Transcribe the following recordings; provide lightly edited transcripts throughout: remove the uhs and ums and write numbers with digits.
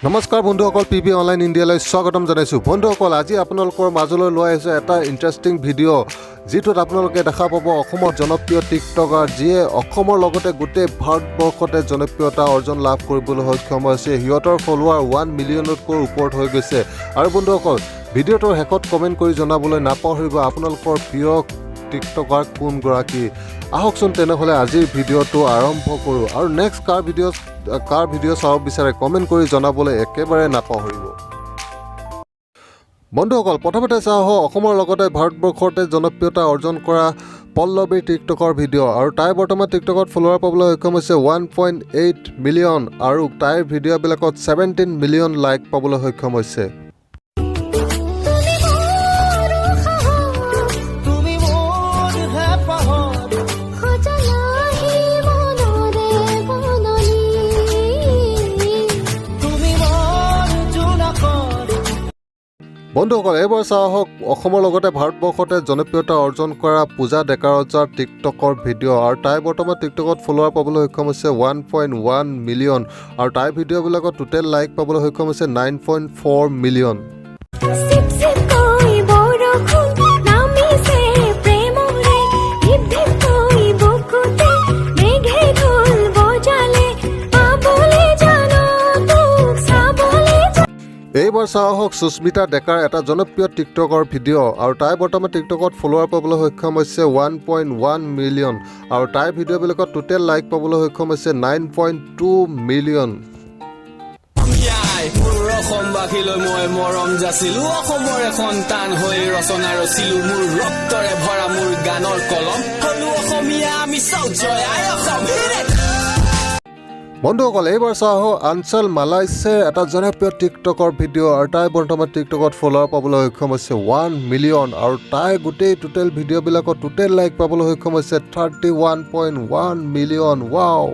নমস্কাৰ বন্ধুসকল PB online ইণ্ডিয়ালৈ স্বাগতম জনাইছোঁ বন্ধুসকল আজি আপোনালোকৰ মাজলৈ লৈ আহিছোঁ এটা ইণ্টাৰেষ্টিং ভিডিঅ' যিটোত আপোনালোকে দেখা পাব অসমৰ জনপ্ৰিয় টিকটকাৰ যিয়ে অসমৰ লগতে গোটেই ভাৰতবৰ্ষতে জনপ্ৰিয়তা অৰ্জন লাভ কৰিবলৈ সক্ষম হৈছে সিহঁতৰ ফলোৱাৰ 1 মিলিয়নতকৈ ওপৰত হৈ গৈছে আৰু বন্ধুসকল ভিডিঅ'টোৰ শেষত কমেণ্ট কৰি জনাবলৈ নাপাহৰিব আপোনালোকৰ প্ৰিয় টিকটকাৰ কোনগৰাকী আহকচোন তেনেহ'লে আজিৰ ভিডিঅ'টো আৰম্ভ কৰোঁ আৰু নেক্সট কাৰ ভিডিঅ' চাব বিচাৰে কমেণ্ট কৰি জনাবলৈ একেবাৰে নাপাহৰিব বন্ধুসকল প্ৰথমতে চাওঁ অসমৰ লগতে ভাৰতবৰ্ষতে জনপ্ৰিয়তা অৰ্জন কৰা পল্লৱীৰ টিকটকৰ ভিডিঅ' আৰু তাই বৰ্তমান টিকটকত ফলোৱাৰ পাবলৈ সক্ষম হৈছে 1.8 মিলিয়ন আৰু তাইৰ ভিডিঅ'বিলাকত 17 মিলিয়ন লাইক পাবলৈ সক্ষম হৈছে বন্ধুসকল এইবাৰ চাওঁ অসমৰ লগতে ভাৰতবৰ্ষতে জনপ্ৰিয়তা অৰ্জন কৰা পূজা ডেকাৰজাৰ টিকটকৰ ভিডিঅ' আৰু তাই বৰ্তমান টিকটকত ফলোৱাৰ পাবলৈ সক্ষম হৈছে 1.1 মিলিয়ন আৰু তাইৰ ভিডিঅ'বিলাকত টোটেল লাইক পাবলৈ সক্ষম হৈছে 9.4 মিলিয়ন এইবাৰ চাওক সুস্মিতা ডেকাৰ এটা জনপ্ৰিয় টিকটকৰ ভিডিঅ' আৰু তাই বৰ্তমান টিকটকত ফলোৱাৰ পাবলৈ সক্ষম হৈছে 1.1 মিলিয়ন আৰু তাইৰ ভিডিঅ'বিলাকত টোটেল লাইক পাবলৈ সক্ষম হৈছে 9.2 মিলিয়ন অসমবাসীলৈ মই মৰম যাচিলো অসমৰে সন্তান হৈ ৰচনা ৰচিলো মোৰ ৰক্তৰে ভৰা মোৰ গানৰ কলম হলো অসমীয়া আমি চাওক জয় আই অসম বন্ধুসকল এইবাৰ চাওঁ আঞ্চল মালাইছে এটা জনপ্ৰিয় টিকটকৰ ভিডিঅ' আৰু তাই বৰ্তমান টিকটকত ফলোৱাৰ পাবলৈ সক্ষম হৈছে 1 মিলিয়ন আৰু তাই গোটেই টোটেল ভিডিঅ'বিলাকত টোটেল লাইক পাবলৈ সক্ষম হৈছে 31.1 মিলিয়ন ৱাও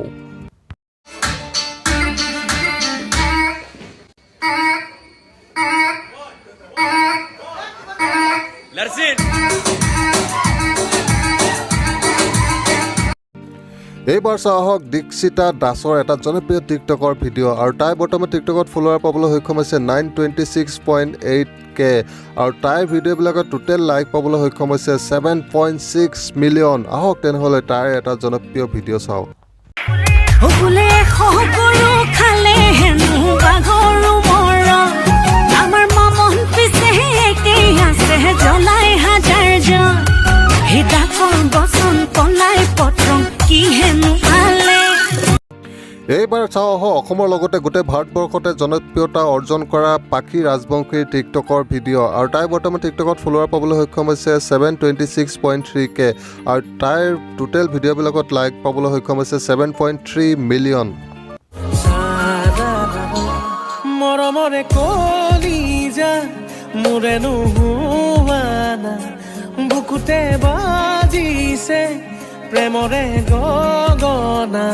এইবাৰ চাওক দীক্ষিতা দাসৰ এটা জনপ্ৰিয় টিকটকৰ ভিডিঅ' আৰু তাই বৰ্তমান টিকটকত ফলোৱাৰ পাবলৈ সক্ষম হৈছে 926.8K আৰু তাইৰ ভিডিঅ'বিলাকত টোটেল লাইক পাবলৈ সক্ষম হৈছে 7.6 মিলিয়ন আহক তেনেহ'লে তাইৰ এটা জনপ্ৰিয় ভিডিঅ' চাওক এইবাৰ চাওঁ অসমৰ লগতে গোটেই ভাৰতবৰ্ষতে জনপ্ৰিয়তা অৰ্জন কৰা পাখি ৰাজবংশীৰ টিকটকৰ ভিডিঅ' আৰু তাই বৰ্তমান টিকটকত ফলোৱাৰ পাবলৈ সক্ষম হৈছে 726.3K আৰু তাইৰ টোটেল ভিডিঅ'বিলাকত লাইক পাবলৈ সক্ষম হৈছে 7.3 মিলিয়ন মৰমৰে কলিজা মোৰে নোহোৱানা বুকুতে বাজিছে প্ৰেমৰে গগনা